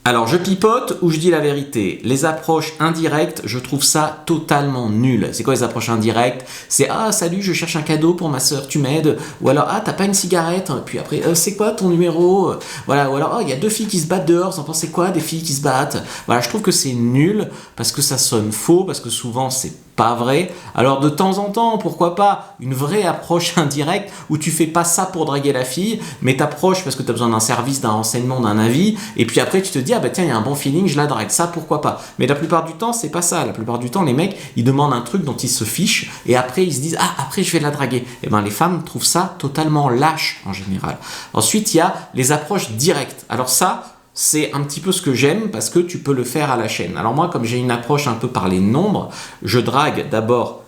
Alors, je pipote ou je dis la vérité. Les approches indirectes, je trouve ça totalement nul. C'est quoi les approches indirectes? C'est ah, salut, je cherche un cadeau pour ma soeur, tu m'aides? Ou alors ah, t'as pas une cigarette? Puis après, c'est quoi ton numéro? Voilà, ou alors oh, il y a deux filles qui se battent dehors, vous en pensez quoi des filles qui se battent? Voilà, je trouve que c'est nul parce que ça sonne faux, parce que souvent c'est pas vrai. Alors de temps en temps, pourquoi pas une vraie approche indirecte où tu fais pas ça pour draguer la fille, mais t'approches parce que tu as besoin d'un service, d'un renseignement, d'un avis, et puis après tu te dis ah bah tiens il y a un bon feeling, je la drague, ça pourquoi pas. Mais la plupart du temps c'est pas ça. La plupart du temps les mecs ils demandent un truc dont ils se fichent et après ils se disent ah après je vais la draguer. Et ben les femmes trouvent ça totalement lâche en général. Ensuite il y a les approches directes. Alors ça c'est un petit peu ce que j'aime parce que tu peux le faire à la chaîne. Alors moi, comme j'ai une approche un peu par les nombres, je drague d'abord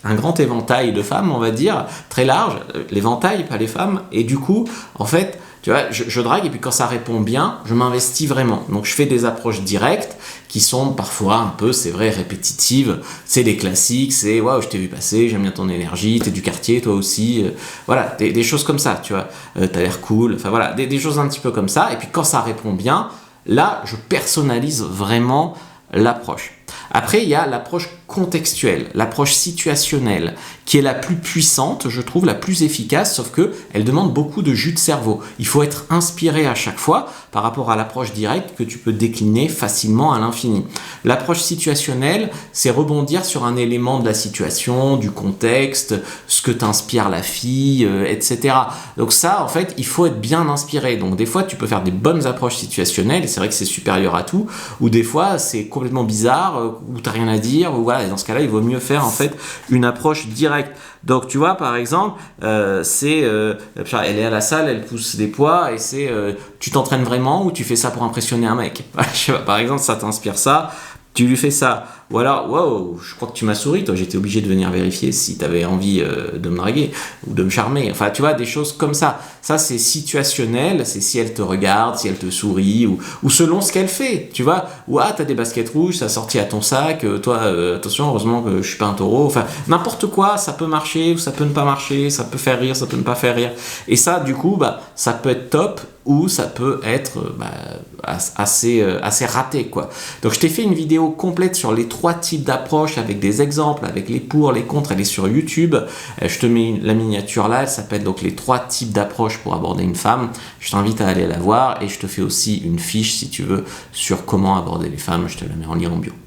un grand éventail de femmes, on va dire, très large, l'éventail, pas les femmes, et du coup, en fait, tu vois, je drague et puis quand ça répond bien, je m'investis vraiment. Donc je fais des approches directes qui sont parfois un peu, c'est vrai, répétitives. C'est des classiques, c'est waouh, je t'ai vu passer, j'aime bien ton énergie, t'es du quartier, toi aussi. Voilà, des choses comme ça, tu vois. T'as l'air cool, enfin voilà, des choses un petit peu comme ça. Et puis quand ça répond bien, là, je personnalise vraiment l'approche. Après, il y a l'approche contextuelle, l'approche situationnelle, qui est la plus puissante, je trouve, la plus efficace, sauf que elle demande beaucoup de jus de cerveau. Il faut être inspiré à chaque fois par rapport à l'approche directe que tu peux décliner facilement à l'infini. L'approche situationnelle, c'est rebondir sur un élément de la situation, du contexte, ce que t'inspire la fille, etc. Donc ça, en fait, il faut être bien inspiré. Donc des fois, tu peux faire des bonnes approches situationnelles, et c'est vrai que c'est supérieur à tout, ou des fois, c'est complètement bizarre, où t'as rien à dire, ou voilà, et dans ce cas-là, il vaut mieux faire en fait une approche directe. Donc tu vois, par exemple, elle est à la salle, elle pousse des poids, et c'est tu t'entraînes vraiment ou tu fais ça pour impressionner un mec? Je sais pas, par exemple, ça t'inspire ça, tu lui fais ça. Ou alors, wow, je crois que tu m'as souri, toi, j'étais obligé de venir vérifier si tu avais envie de me draguer ou de me charmer. Enfin, tu vois, des choses comme ça. Ça, c'est situationnel, c'est si elle te regarde, si elle te sourit, ou selon ce qu'elle fait, tu vois. Ou ah, t'as des baskets rouges, ça sorti à ton sac, toi, attention, heureusement que je suis pas un taureau. Enfin, n'importe quoi, ça peut marcher ou ça peut ne pas marcher, ça peut faire rire, ça peut ne pas faire rire. Et ça, du coup, bah, ça peut être top ou ça peut être assez raté, quoi. Donc, je t'ai fait une vidéo complète sur les 3 types d'approches avec des exemples, avec les pour, les contre, elle est sur YouTube. Je te mets la miniature là, elle s'appelle donc les 3 types d'approches pour aborder une femme. Je t'invite à aller la voir et je te fais aussi une fiche si tu veux sur comment aborder les femmes. Je te la mets en lien en bio.